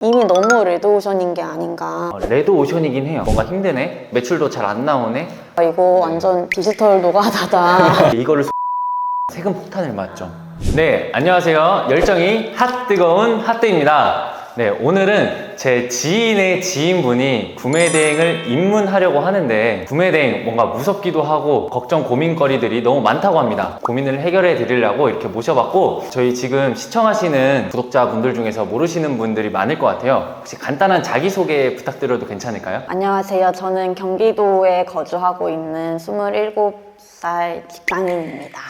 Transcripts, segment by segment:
이미 너무 레드오션인 게 아닌가. 레드오션이긴 해요. 뭔가 힘드네? 매출도 잘 안 나오네? 이거 완전 디지털 노가다다. 이거를 세금 폭탄을 맞죠. 네, 안녕하세요. 열정이 핫 뜨거운 핫뜨입니다. 네, 오늘은 제 지인의 지인분이 구매대행을 입문하려고 하는데 구매대행 뭔가 무섭기도 하고 걱정 고민거리들이 너무 많다고 합니다. 고민을 해결해 드리려고 이렇게 모셔봤고, 저희 지금 시청하시는 구독자분들 중에서 모르시는 분들이 많을 것 같아요. 혹시 간단한 자기소개 부탁드려도 괜찮을까요? 안녕하세요. 저는 경기도에 거주하고 있는 27살 직장인입니다.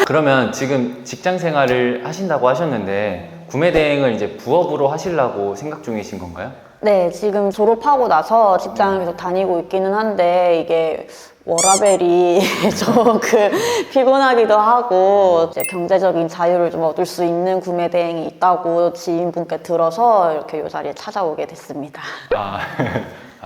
그러면 지금 직장 생활을 하신다고 하셨는데 구매대행을 이제 부업으로 하시려고 생각 중이신 건가요? 네, 지금 졸업하고 나서 직장을 계속 다니고 있기는 한데 이게 워라밸이 조금 피곤하기도 하고 이제 경제적인 자유를 좀 얻을 수 있는 구매 대행이 있다고 지인분께 들어서 이렇게 이 자리에 찾아오게 됐습니다.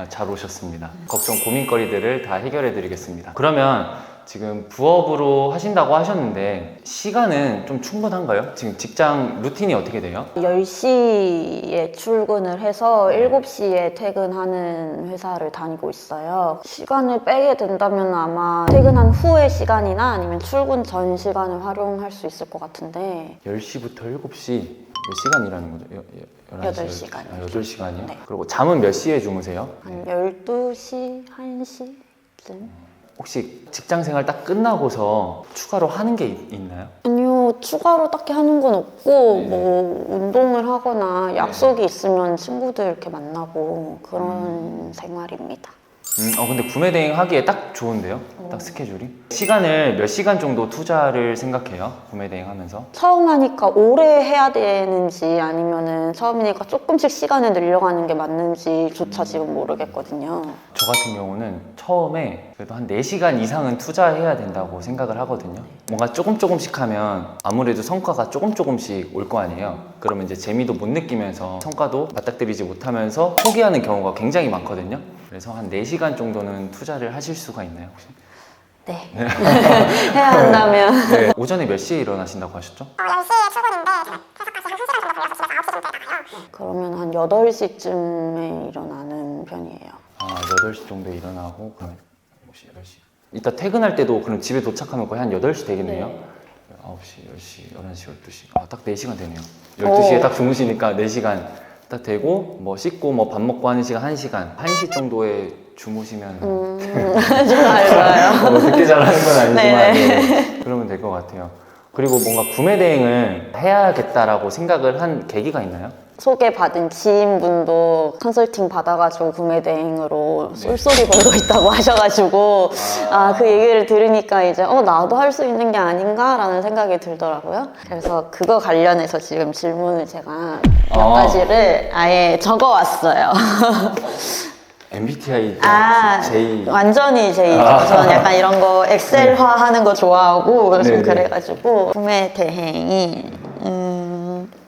잘 오셨습니다. 걱정 고민거리들을 다 해결해 드리겠습니다. 그러면 지금 부업으로 하신다고 하셨는데 시간은 좀 충분한가요? 지금 직장 루틴이 어떻게 돼요? 10시에 출근을 해서 7시에 퇴근하는 회사를 다니고 있어요. 시간을 빼게 된다면 아마 퇴근한 후의 시간이나 아니면 출근 전 시간을 활용할 수 있을 것 같은데 10시부터 7시 몇 시간 일하는 거죠? 8시간. 8시간이요? 네. 그리고 잠은 몇 시에 주무세요? 한 12시, 1시쯤? 혹시 직장 생활 딱 끝나고서 추가로 하는 게 있나요? 아니요, 추가로 딱히 하는 건 없고 뭐 운동을 하거나 약속이 있으면 친구들 이렇게 만나고 그런 생활입니다. 근데 구매대행 하기에 딱 좋은데요? 딱 스케줄이? 시간을 몇 시간 정도 투자를 생각해요? 구매대행 하면서? 처음 하니까 오래 해야 되는지 아니면은 처음이니까 조금씩 시간을 늘려가는 게 맞는지조차 지금 모르겠거든요. 저 같은 경우는 처음에 그래도 한 4시간 이상은 투자해야 된다고 생각을 하거든요. 뭔가 조금씩 하면 아무래도 성과가 조금씩 올 거 아니에요. 그러면 이제 재미도 못 느끼면서 성과도 맞닥뜨리지 못하면서 포기하는 경우가 굉장히 많거든요. 그래서 한 4시간 정도는 투자를 하실 수가 있나요, 혹시? 네. 해야 한다면. 네. 오전에 몇 시에 일어나신다고 하셨죠? 10시에 출근인데 회사까지 한 1시간 정도 걸려서 집에서 9시 정도에 나가요. 그러면 한 8시쯤에 일어나는 편이에요. 8시 정도에 일어나고 그러면 9시, 10시 이따 퇴근할 때도 그럼 집에 도착하면 거의 한 8시 되겠네요? 네. 9시, 10시, 11시, 12시 딱 4시간 되네요. 12시에 딱 주무시니까 4시간 딱 되고 뭐 씻고 뭐 밥 먹고 하는 시간 1시간 1시 정도에 주무시면 좋아요. 늦게 자라는 건 아니지만 네네. 그러면 될 것 같아요. 그리고 뭔가 구매 대행을 해야겠다라고 생각을 한 계기가 있나요? 소개받은 지인분도 컨설팅 받아가지고 구매 대행으로 쏠쏠이 걸고 있다고 하셔가지고 그 얘기를 들으니까 이제 나도 할 수 있는 게 아닌가라는 생각이 들더라고요. 그래서 그거 관련해서 지금 질문을 제가 몇 가지를 아예 적어왔어요. MBTI J 완전히 J죠. 저는 약간 이런 거 엑셀화 하는 거 좋아하고 좀 그래가지고 구매 대행이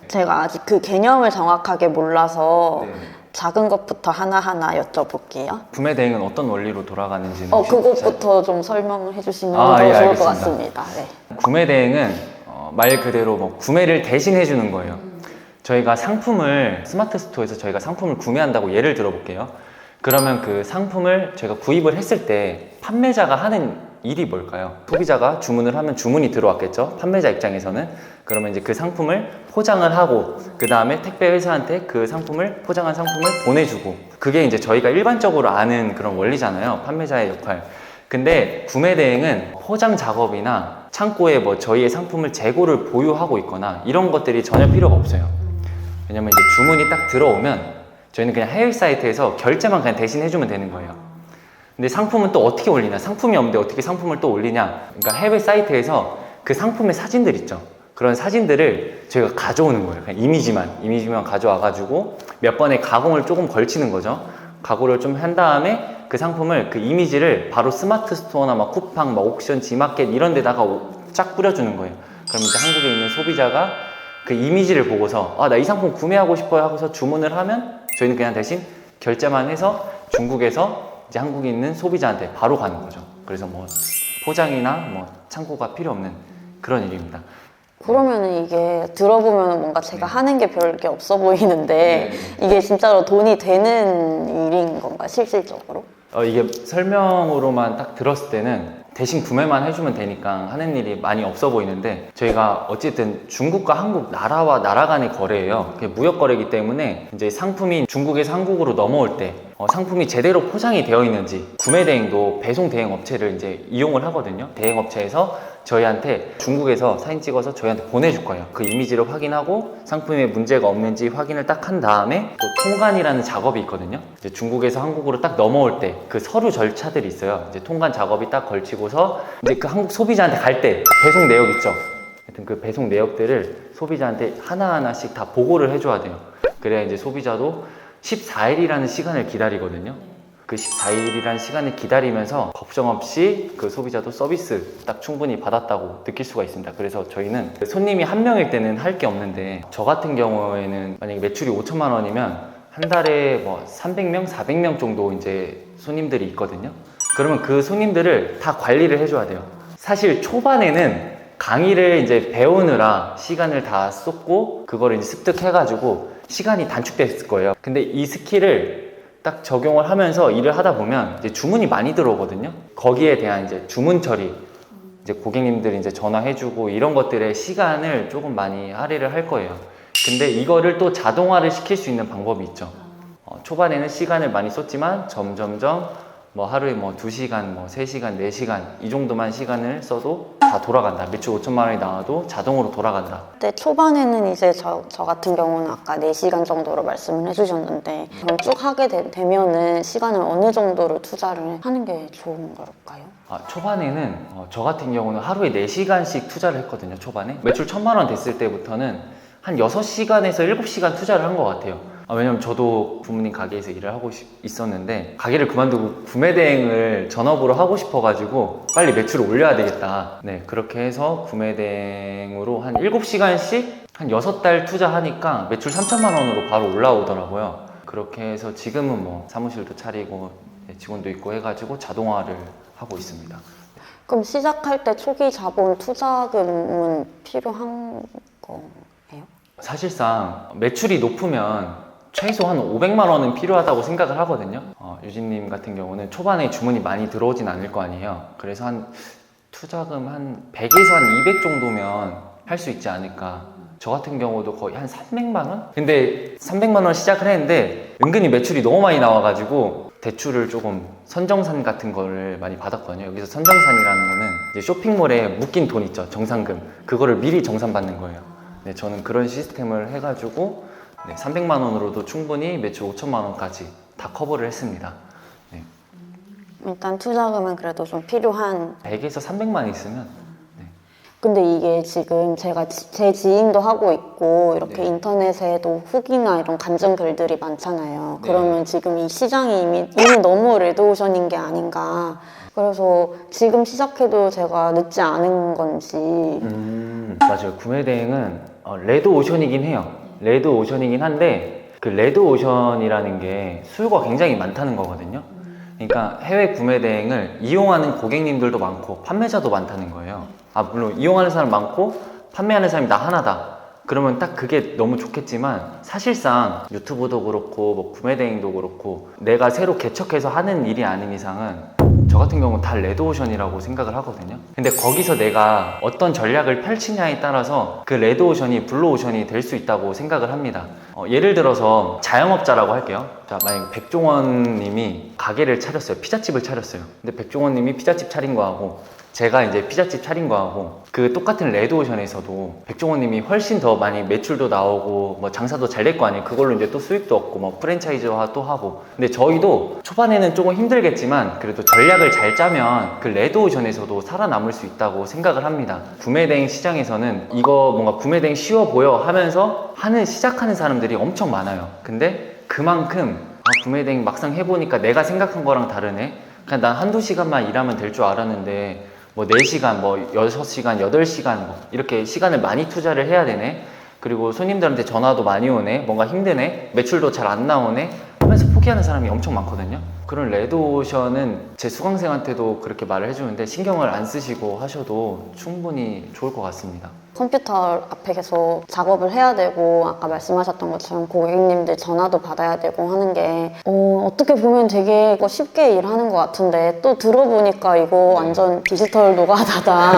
제가 아직 그 개념을 정확하게 몰라서 작은 것부터 하나하나 여쭤볼게요. 구매 대행은 어떤 원리로 돌아가는지는 그것부터 좀 설명을 해주시면 더 좋을 알겠습니다. 것 같습니다. 네. 구매 대행은 말 그대로 뭐 구매를 대신해 주는 거예요. 저희가 상품을 스마트 스토어에서 저희가 상품을 구매한다고 예를 들어볼게요. 그러면 그 상품을 저희가 구입을 했을 때 판매자가 하는 일이 뭘까요? 소비자가 주문을 하면 주문이 들어왔겠죠? 판매자 입장에서는. 그러면 이제 그 상품을 포장을 하고 그 다음에 택배 회사한테 그 상품을 포장한 상품을 보내주고, 그게 이제 저희가 일반적으로 아는 그런 원리잖아요. 판매자의 역할. 근데 구매 대행은 포장 작업이나 창고에 뭐 저희의 상품을 재고를 보유하고 있거나 이런 것들이 전혀 필요가 없어요. 왜냐면 이제 주문이 딱 들어오면 저희는 그냥 해외 사이트에서 결제만 그냥 대신 해주면 되는 거예요. 근데 상품은 또 어떻게 올리냐? 상품이 없는데 어떻게 상품을 또 올리냐? 그러니까 해외 사이트에서 그 상품의 사진들 있죠? 그런 사진들을 저희가 가져오는 거예요. 그냥 이미지만 가져와가지고 몇 번의 가공을 조금 걸치는 거죠. 가공을 좀 한 다음에 그 상품을, 그 이미지를 바로 스마트 스토어나 막 쿠팡, 막 옥션, 지마켓 이런 데다가 쫙 뿌려주는 거예요. 그럼 이제 한국에 있는 소비자가 그 이미지를 보고서 나 이 상품 구매하고 싶어요 하고서 주문을 하면 저희는 그냥 대신 결제만 해서 중국에서 이제 한국에 있는 소비자한테 바로 가는 거죠. 그래서 뭐 포장이나 뭐 창고가 필요 없는 그런 일입니다. 그러면은 이게 들어보면 뭔가 제가 하는 게 별게 없어 보이는데 이게 진짜로 돈이 되는 일인 건가요, 실질적으로? 이게 설명으로만 딱 들었을 때는 대신 구매만 해주면 되니까 하는 일이 많이 없어 보이는데, 저희가 어쨌든 중국과 한국 나라와 나라 간의 거래예요. 그게 무역 거래이기 때문에 이제 상품이 중국에서 한국으로 넘어올 때 상품이 제대로 포장이 되어 있는지, 구매 대행도 배송 대행 업체를 이제 이용을 하거든요. 대행 업체에서 저희한테 중국에서 사진 찍어서 저희한테 보내줄 거예요. 그 이미지를 확인하고 상품에 문제가 없는지 확인을 딱 한 다음에 또 통관이라는 작업이 있거든요. 이제 중국에서 한국으로 딱 넘어올 때 그 서류 절차들이 있어요. 이제 통관 작업이 딱 걸치고서 이제 그 한국 소비자한테 갈 때 배송 내역 있죠. 하여튼 그 배송 내역들을 소비자한테 하나하나씩 다 보고를 해줘야 돼요. 그래야 이제 소비자도 14일이라는 시간을 기다리거든요. 그 14일이라는 시간을 기다리면서 걱정 없이 그 소비자도 서비스 딱 충분히 받았다고 느낄 수가 있습니다. 그래서 저희는 손님이 한 명일 때는 할 게 없는데, 저 같은 경우에는 만약에 매출이 5천만 원이면 한 달에 뭐 300명, 400명 정도 이제 손님들이 있거든요. 그러면 그 손님들을 다 관리를 해줘야 돼요. 사실 초반에는 강의를 이제 배우느라 시간을 다 쏟고 그거를 이제 습득해가지고 시간이 단축됐을 거예요. 근데 이 스킬을 딱 적용을 하면서 일을 하다 보면 이제 주문이 많이 들어오거든요. 거기에 대한 이제 주문 처리, 이제 고객님들이 이제 전화해주고 이런 것들의 시간을 조금 많이 할애를 할 거예요. 근데 이거를 또 자동화를 시킬 수 있는 방법이 있죠. 초반에는 시간을 많이 썼지만 점점점 뭐 하루에 뭐 2시간, 뭐 3시간, 4시간 이 정도만 시간을 써도 다 돌아간다. 매출 5천만 원이 나와도 자동으로 돌아간다. 근데 초반에는 이제 저 같은 경우는 아까 4시간 정도로 말씀을 해주셨는데, 그럼 쭉 하게 되면은 시간을 어느 정도로 투자를 하는 게 좋은 걸까요? 초반에는 저 같은 경우는 하루에 4시간씩 투자를 했거든요. 초반에 매출 1,000만 원 됐을 때부터는 한 6시간에서 7시간 투자를 한 것 같아요. 왜냐면 저도 부모님 가게에서 일을 하고 있었는데 가게를 그만두고 구매 대행을 전업으로 하고 싶어가지고 빨리 매출을 올려야 되겠다. 네, 그렇게 해서 구매 대행으로 한 7시간씩 한 6달 투자하니까 매출 3천만 원으로 바로 올라오더라고요. 그렇게 해서 지금은 뭐 사무실도 차리고 직원도 있고 해가지고 자동화를 하고 있습니다. 그럼 시작할 때 초기 자본 투자금은 필요한 거예요? 사실상 매출이 높으면 최소 한 500만 원은 필요하다고 생각을 하거든요. 유진님 같은 경우는 초반에 주문이 많이 들어오진 않을 거 아니에요. 그래서 한 투자금 한 100에서 한 200 정도면 할 수 있지 않을까. 저 같은 경우도 거의 한 300만 원? 근데 300만 원 시작을 했는데 은근히 매출이 너무 많이 나와가지고 대출을 조금 선정산 같은 거를 많이 받았거든요. 여기서 선정산이라는 거는 이제 쇼핑몰에 묶인 돈 있죠. 정산금. 그거를 미리 정산받는 거예요. 네, 저는 그런 시스템을 해가지고 300만 원으로도 충분히 매출 5천만 원까지 다 커버를 했습니다. 네. 일단 투자금은 그래도 좀 필요한. 100에서 300만 있으면. 네. 근데 이게 지금 제가 제 지인도 하고 있고 이렇게 네. 인터넷에도 후기나 이런 간증 글들이 많잖아요. 네. 그러면 지금 이 시장이 이미 너무 레드오션인 게 아닌가. 그래서 지금 시작해도 제가 늦지 않은 건지. 맞아요. 구매 대행은 레드 오션이긴 해요. 레드 오션이긴 한데 그 레드 오션이라는 게 수요가 굉장히 많다는 거거든요. 그러니까 해외 구매 대행을 이용하는 고객님들도 많고 판매자도 많다는 거예요. 물론 이용하는 사람 많고 판매하는 사람이 나 하나다. 그러면 딱 그게 너무 좋겠지만 사실상 유튜브도 그렇고 뭐 구매 대행도 그렇고 내가 새로 개척해서 하는 일이 아닌 이상은 저 같은 경우는 다 레드오션이라고 생각을 하거든요. 근데 거기서 내가 어떤 전략을 펼치냐에 따라서 그 레드오션이 블루오션이 될 수 있다고 생각을 합니다. 예를 들어서 자영업자라고 할게요. 자, 만약 백종원 님이 가게를 차렸어요. 피자집을 차렸어요. 근데 백종원 님이 피자집 차린 거하고 제가 이제 피자집 차린 거하고 그 똑같은 레드오션에서도 백종원 님이 훨씬 더 많이 매출도 나오고 뭐 장사도 잘 될 거 아니에요. 그걸로 이제 또 수익도 얻고 뭐 프랜차이즈화 또 하고. 근데 저희도 초반에는 조금 힘들겠지만 그래도 전략을 잘 짜면 그 레드오션에서도 살아남을 수 있다고 생각을 합니다. 구매대행 시장에서는 이거 뭔가 구매대행 쉬워 보여 하면서 시작하는 사람들이 엄청 많아요. 근데 그만큼 구매대행 막상 해보니까 내가 생각한 거랑 다르네. 그냥 난 한두 시간만 일하면 될 줄 알았는데 뭐 4시간, 뭐 6시간, 8시간 뭐 이렇게 시간을 많이 투자를 해야 되네. 그리고 손님들한테 전화도 많이 오네. 뭔가 힘드네. 매출도 잘 안 나오네. 하면서 포기하는 사람이 엄청 많거든요. 그런 레드오션은 제 수강생한테도 그렇게 말을 해주는데 신경을 안 쓰시고 하셔도 충분히 좋을 것 같습니다. 컴퓨터 앞에 계속 작업을 해야 되고 아까 말씀하셨던 것처럼 고객님들 전화도 받아야 되고 하는 게 어떻게 보면 되게 쉽게 일하는 것 같은데 또 들어보니까 이거 완전 디지털 노가다다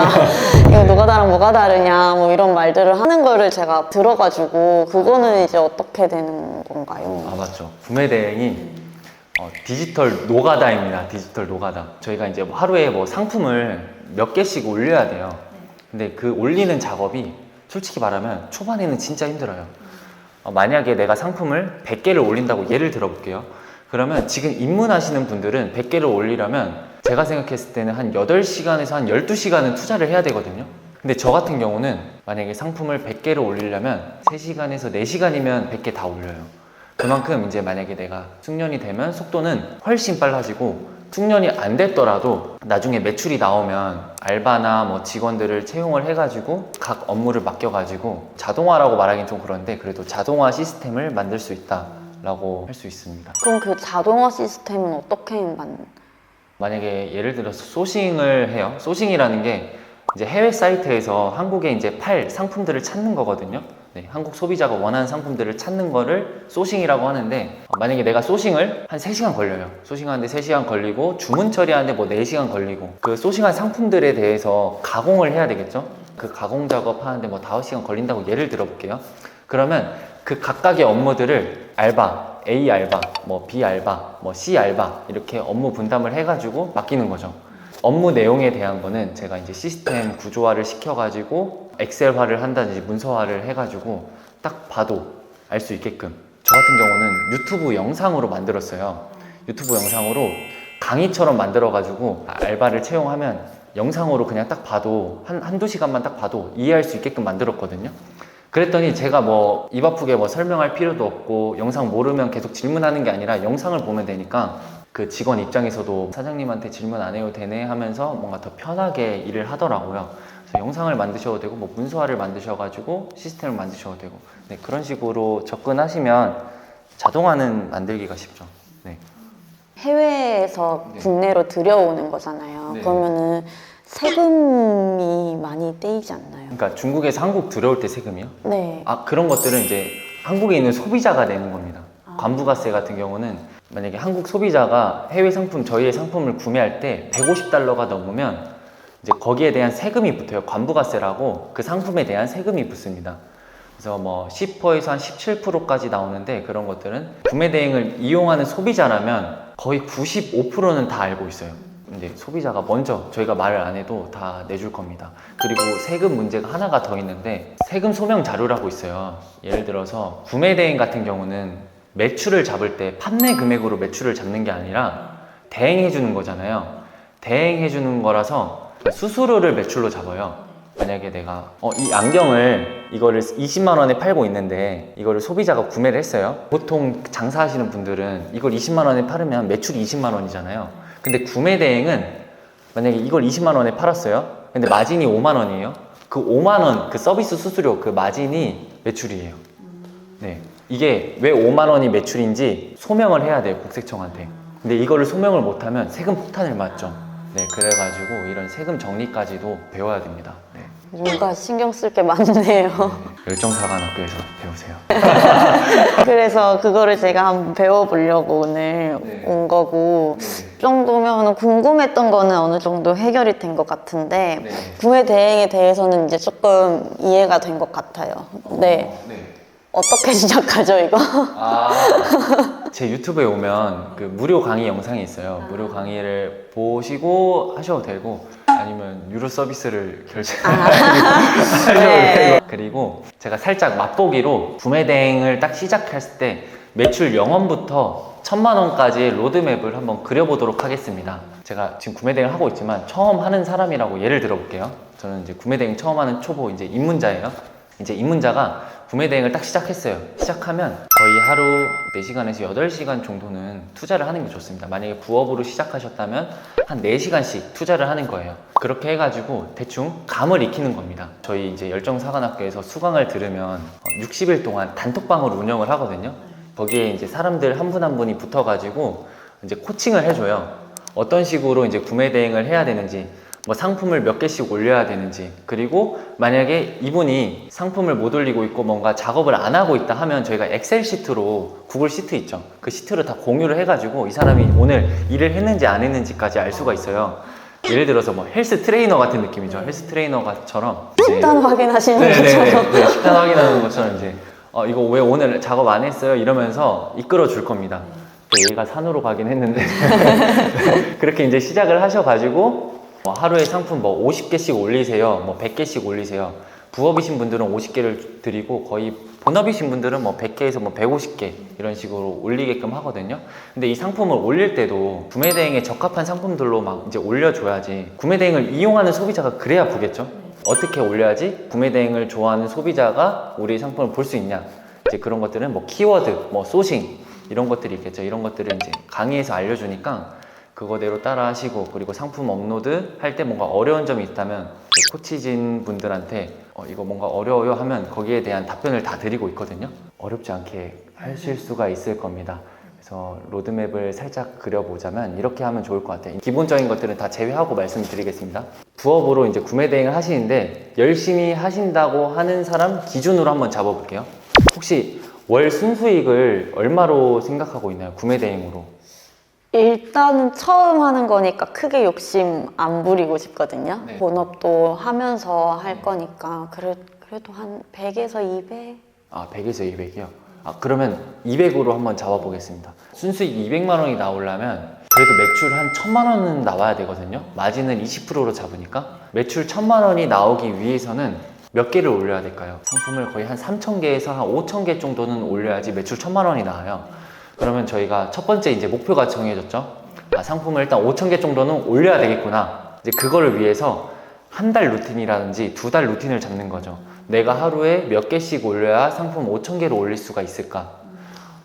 이거 노가다랑 뭐가 다르냐 뭐 이런 말들을 하는 거를 제가 들어가지고 그거는 이제 어떻게 되는 건가요? 아 맞죠. 구매 대행이 디지털 노가다입니다. 디지털 노가다. 저희가 이제 하루에 뭐 상품을 몇 개씩 올려야 돼요. 근데 그 올리는 작업이 솔직히 말하면 초반에는 진짜 힘들어요. 만약에 내가 상품을 100개를 올린다고 예를 들어볼게요. 그러면 지금 입문하시는 분들은 100개를 올리려면 제가 생각했을 때는 한 8시간에서 한 12시간은 투자를 해야 되거든요. 근데 저 같은 경우는 만약에 상품을 100개를 올리려면 3시간에서 4시간이면 100개 다 올려요. 그만큼 이제 만약에 내가 숙련이 되면 속도는 훨씬 빨라지고 숙련이 안 됐더라도 나중에 매출이 나오면 알바나 뭐 직원들을 채용을 해가지고 각 업무를 맡겨가지고 자동화라고 말하기는 좀 그런데 그래도 자동화 시스템을 만들 수 있다라고 할 수 있습니다. 그럼 그 자동화 시스템은 어떻게 만약에 예를 들어서 소싱을 해요. 소싱이라는 게 이제 해외 사이트에서 한국에 이제 팔 상품들을 찾는 거거든요. 네, 한국 소비자가 원하는 상품들을 찾는 거를 소싱이라고 하는데 만약에 내가 소싱을 한 3시간 걸려요. 소싱하는데 3시간 걸리고 주문 처리하는데 뭐 4시간 걸리고 그 소싱한 상품들에 대해서 가공을 해야 되겠죠. 그 가공 작업 하는데 뭐 5시간 걸린다고 예를 들어볼게요. 그러면 그 각각의 업무들을 알바, A 알바, 뭐 B 알바, 뭐 C 알바 이렇게 업무 분담을 해가지고 맡기는 거죠. 업무 내용에 대한 거는 제가 이제 시스템 구조화를 시켜가지고 엑셀화를 한다든지 문서화를 해가지고 딱 봐도 알 수 있게끔 저 같은 경우는 유튜브 영상으로 만들었어요. 유튜브 영상으로 강의처럼 만들어가지고 알바를 채용하면 영상으로 그냥 딱 봐도 한두 시간만 딱 봐도 이해할 수 있게끔 만들었거든요. 그랬더니 제가 뭐 입 아프게 뭐 설명할 필요도 없고 영상 모르면 계속 질문하는 게 아니라 영상을 보면 되니까 그 직원 입장에서도 사장님한테 질문 안 해도 되네 하면서 뭔가 더 편하게 일을 하더라고요. 그래서 영상을 만드셔도 되고 뭐 문서화를 만드셔가지고 시스템을 만드셔도 되고 네, 그런 식으로 접근하시면 자동화는 만들기가 쉽죠. 네. 해외에서 국내로 들여오는 거잖아요. 네. 그러면은 세금이 많이 떼이지 않나요? 그러니까 중국에서 한국 들어올 때 세금이요? 네. 아 그런 것들은 이제 한국에 있는 소비자가 내는 겁니다. 관부가세 같은 경우는 만약에 한국 소비자가 해외 상품 저희의 상품을 구매할 때 150달러가 넘으면 이제 거기에 대한 세금이 붙어요. 관부가세라고 그 상품에 대한 세금이 붙습니다. 그래서 뭐 10%에서 한 17%까지 나오는데 그런 것들은 구매 대행을 이용하는 소비자라면 거의 95%는 다 알고 있어요. 이제 소비자가 먼저 저희가 말을 안 해도 다 내줄 겁니다. 그리고 세금 문제가 하나가 더 있는데 세금 소명 자료라고 있어요. 예를 들어서 구매 대행 같은 경우는 매출을 잡을 때 판매 금액으로 매출을 잡는 게 아니라 대행해 주는 거잖아요. 대행해 주는 거라서 수수료를 매출로 잡아요. 만약에 내가 이 안경을 이거를 20만 원에 팔고 있는데 이거를 소비자가 구매를 했어요. 보통 장사하시는 분들은 이걸 20만 원에 팔으면 매출이 20만 원이잖아요. 근데 구매 대행은 만약에 이걸 20만 원에 팔았어요. 근데 마진이 5만 원이에요. 그 5만 원 그 서비스 수수료 그 마진이 매출이에요. 네. 이게 왜 5만 원이 매출인지 소명을 해야 돼요, 국세청한테. 근데 이거를 소명을 못하면 세금 폭탄을 맞죠. 네, 그래가지고 이런 세금 정리까지도 배워야 됩니다. 네. 뭔가 신경 쓸 게 많네요. 열정사관학교에서 배우세요. 그래서 그거를 제가 한번 배워보려고 오늘 네. 온 거고 이 정도면 궁금했던 거는 어느 정도 해결이 된 것 같은데 네. 구매 대행에 대해서는 이제 조금 이해가 된 것 같아요. 네. 어떻게 시작하죠, 이거? 제 유튜브에 오면 그 무료 강의 영상이 있어요. 무료 강의를 보시고 하셔도 되고 아니면 유료 서비스를 결제하셔도 되고 그리고 제가 살짝 맛보기로 구매 대행을 딱 시작했을 때 매출 0원부터 1000만 원까지의 로드맵을 한번 그려보도록 하겠습니다. 제가 지금 구매 대행을 하고 있지만 처음 하는 사람이라고 예를 들어볼게요. 저는 이제 구매 대행 처음 하는 초보 이제 입문자예요. 이제 입문자가 구매 대행을 딱 시작했어요. 시작하면 거의 하루 4시간에서 8시간 정도는 투자를 하는 게 좋습니다. 만약에 부업으로 시작하셨다면 한 4시간씩 투자를 하는 거예요. 그렇게 해가지고 대충 감을 익히는 겁니다. 저희 이제 열정사관학교에서 수강을 들으면 60일 동안 단톡방을 운영을 하거든요. 거기에 이제 사람들 한 분 한 분이 붙어가지고 이제 코칭을 해줘요. 어떤 식으로 이제 구매 대행을 해야 되는지, 뭐 상품을 몇 개씩 올려야 되는지, 그리고 만약에 이분이 상품을 못 올리고 있고 뭔가 작업을 안 하고 있다 하면 저희가 엑셀 시트로, 구글 시트 있죠, 그 시트를 다 공유를 해가지고 이 사람이 오늘 일을 했는지 안 했는지까지 알 수가 있어요. 예를 들어서 뭐 헬스 트레이너 같은 느낌이죠. 헬스 트레이너처럼 식단 확인하시는 네네네. 것처럼. 네, 식단 확인하는 것처럼 이제 이거 왜 오늘 작업 안 했어요? 이러면서 이끌어 줄 겁니다. 또 얘가 산으로 가긴 했는데 그렇게 이제 시작을 하셔가지고 뭐 하루에 상품 뭐 50개씩 올리세요, 뭐 100개씩 올리세요. 부업이신 분들은 50개를 드리고 거의 본업이신 분들은 뭐 100개에서 뭐 150개 이런 식으로 올리게끔 하거든요. 근데 이 상품을 올릴 때도 구매 대행에 적합한 상품들로 막 이제 올려줘야지, 구매 대행을 이용하는 소비자가 그래야 보겠죠. 어떻게 올려야지 구매 대행을 좋아하는 소비자가 우리 상품을 볼 수 있냐, 이제 그런 것들은 뭐 키워드, 뭐 소싱 이런 것들이 있겠죠. 이런 것들을 이제 강의에서 알려주니까 그거대로 따라 하시고, 그리고 상품 업로드 할 때 뭔가 어려운 점이 있다면 코치진 분들한테 이거 뭔가 어려워요 하면 거기에 대한 답변을 다 드리고 있거든요. 어렵지 않게 하실 수가 있을 겁니다. 그래서 로드맵을 살짝 그려보자면 이렇게 하면 좋을 것 같아요. 기본적인 것들은 다 제외하고 말씀드리겠습니다. 부업으로 이제 구매 대행을 하시는데 열심히 하신다고 하는 사람 기준으로 한번 잡아볼게요. 혹시 월 순수익을 얼마로 생각하고 있나요? 구매 대행으로. 일단은 처음 하는 거니까 크게 욕심 안 부리고 싶거든요. 네. 본업도 하면서 할 거니까 그래도 한 100에서 200? 아, 100에서 200이요? 그러면 200으로 한번 잡아보겠습니다. 순수익 200만 원이 나오려면 그래도 매출 한 1000만 원은 나와야 되거든요. 마진은 20%로 잡으니까 매출 1000만 원이 나오기 위해서는 몇 개를 올려야 될까요? 상품을 거의 한 3000개에서 한 5000개 정도는 올려야지 매출 1000만 원이 나와요. 그러면 저희가 첫 번째 이제 목표가 정해졌죠. 상품을 일단 5000개 정도는 올려야 되겠구나. 이제 그거를 위해서 한 달 루틴이라든지 2달 루틴을 잡는 거죠. 내가 하루에 몇 개씩 올려야 상품 5000개를 올릴 수가 있을까?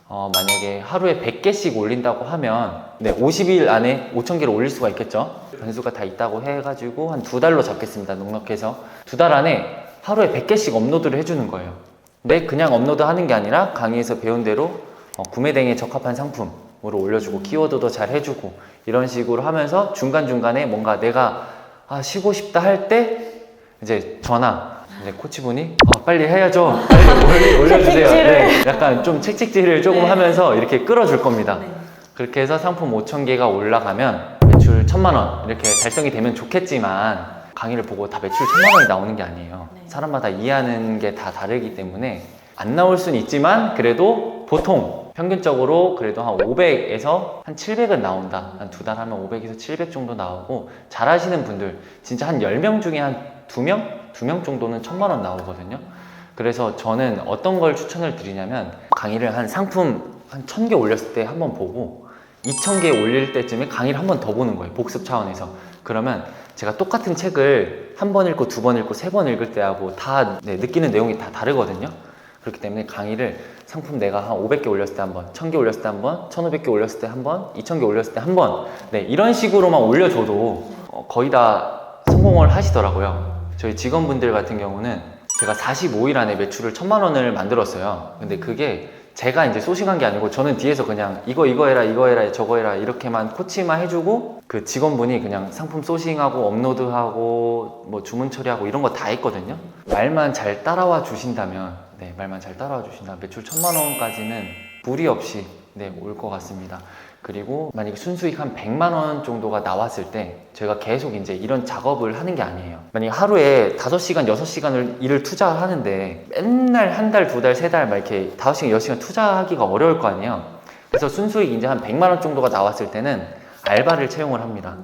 만약에 하루에 100개씩 올린다고 하면 50일 안에 5000개를 올릴 수가 있겠죠. 변수가 다 있다고 해가지고 한 2달로 잡겠습니다. 넉넉해서 2달 안에 하루에 100개씩 업로드를 해주는 거예요. 근데 그냥 업로드 하는 게 아니라 강의에서 배운 대로 구매 대행에 적합한 상품으로 올려주고 키워드도 잘 해주고 이런 식으로 하면서 중간중간에 뭔가 내가 쉬고 싶다 할 때 이제 전화, 이제 코치분이 빨리 해야죠, 빨리 올려주세요. 네, 약간 좀 책찍질을 조금 하면서 이렇게 끌어줄 겁니다. 그렇게 해서 상품 5000개가 올라가면 매출 1000만 원 이렇게 달성이 되면 좋겠지만 강의를 보고 다 매출 1000만 원이 나오는 게 아니에요. 사람마다 이해하는 게 다 다르기 때문에 안 나올 수는 있지만 그래도 보통 평균적으로 그래도 한 500에서 한 700은 나온다. 한 2달 하면 500에서 700 정도 나오고, 잘 하시는 분들 진짜 한 10명 중에 한 2명? 2명 정도는 1000만 원 나오거든요. 그래서 저는 어떤 걸 추천을 드리냐면 강의를 한 상품 한 1000개 올렸을 때 한번 보고 2000개 올릴 때쯤에 강의를 한 번 더 보는 거예요. 복습 차원에서. 그러면 제가 똑같은 책을 한 번 읽고 두 번 읽고 세 번 읽을 때하고 다 느끼는 내용이 다 다르거든요. 그렇기 때문에 강의를 상품 내가 한 500개 올렸을 때 한 번, 1000개 올렸을 때 한 번, 1500개 올렸을 때 한 번, 2000개 올렸을 때 한 번, 이런 식으로만 올려줘도 거의 다 성공을 하시더라고요. 저희 직원분들 같은 경우는 제가 45일 안에 매출을 1000만 원을 만들었어요. 근데 그게 제가 이제 소싱한 게 아니고 저는 뒤에서 그냥 이거 해라 저거 해라 이렇게만 코치만 해주고, 그 직원분이 그냥 상품 소싱하고 업로드하고 뭐 주문 처리하고 이런 거 다 했거든요. 말만 잘 따라와 주신다면, 말만 잘 따라와 주신다면 매출 1000만 원까지는 무리 없이 올 것 같습니다. 그리고 만약에 순수익 한 100만 원 정도가 나왔을 때 저희가 계속 이제 이런 작업을 하는 게 아니에요. 만약에 하루에 5시간, 6시간을 일을 투자하는데 맨날 한 달, 두 달, 세 달 막 이렇게 5시간, 6시간 투자하기가 어려울 거 아니에요. 그래서 순수익 이제 한 100만 원 정도가 나왔을 때는 알바를 채용을 합니다.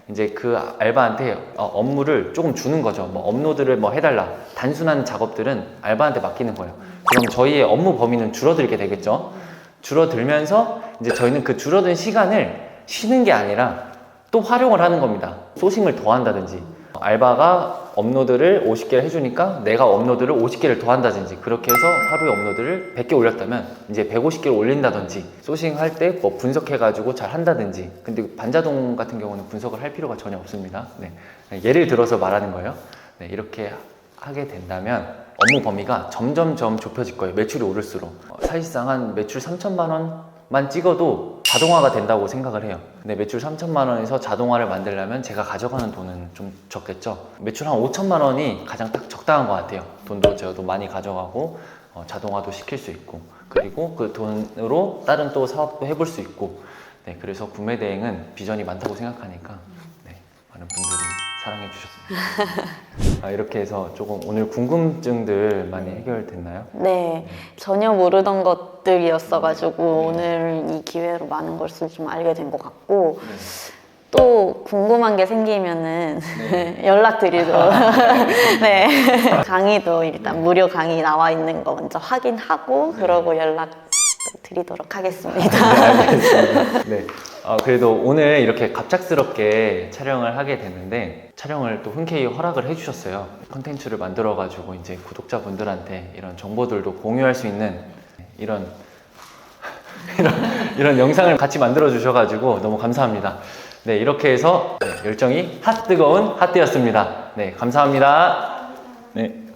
이제 그 알바한테 업무를 조금 주는 거죠. 뭐 업로드를 뭐 해달라. 단순한 작업들은 알바한테 맡기는 거예요. 그럼 저희의 업무 범위는 줄어들게 되겠죠. 줄어들면서 이제 저희는 그 줄어든 시간을 쉬는 게 아니라 또 활용을 하는 겁니다. 소싱을 더 한다든지, 알바가 업로드를 50개를 해주니까 내가 업로드를 50개를 더 한다든지, 그렇게 해서 하루에 업로드를 100개 올렸다면 이제 150개를 올린다든지, 소싱할 때 뭐 분석해가지고 잘 한다든지. 근데 반자동 같은 경우는 분석을 할 필요가 전혀 없습니다. 예를 들어서 말하는 거예요. 이렇게 하게 된다면 업무 범위가 점점 좁혀질 거예요. 매출이 오를수록. 사실상 한 매출 3천만 원만 찍어도 자동화가 된다고 생각을 해요. 근데 매출 3천만 원에서 자동화를 만들려면 제가 가져가는 돈은 좀 적겠죠. 매출 한 5천만 원이 가장 딱 적당한 것 같아요. 돈도 제가 또 많이 가져가고 자동화도 시킬 수 있고, 그리고 그 돈으로 다른 또 사업도 해볼 수 있고, 네, 그래서 구매 대행은 비전이 많다고 생각하니까 네, 많은 분들이 사랑해 주셨습니다. 이렇게 해서 조금 오늘 궁금증들 많이 해결됐나요? 네, 전혀 모르던 것들이었어가지고 오늘 이 기회로 많은 것을 좀 알게 된 것 같고, 또 궁금한 게 생기면은 연락드리도록. 네. 강의도 일단 무료 강의 나와 있는 거 먼저 확인하고 그러고 연락 드리도록 하겠습니다. 알겠습니다. 네. 그래도 오늘 이렇게 갑작스럽게 촬영을 하게 됐는데, 촬영을 또 흔쾌히 허락을 해주셨어요. 컨텐츠를 만들어가지고 이제 구독자분들한테 이런 정보들도 공유할 수 있는 이런 영상을 같이 만들어 주셔가지고 너무 감사합니다. 네, 이렇게 해서 열정이 핫 뜨거운 핫뜨였습니다. 네, 감사합니다. 네.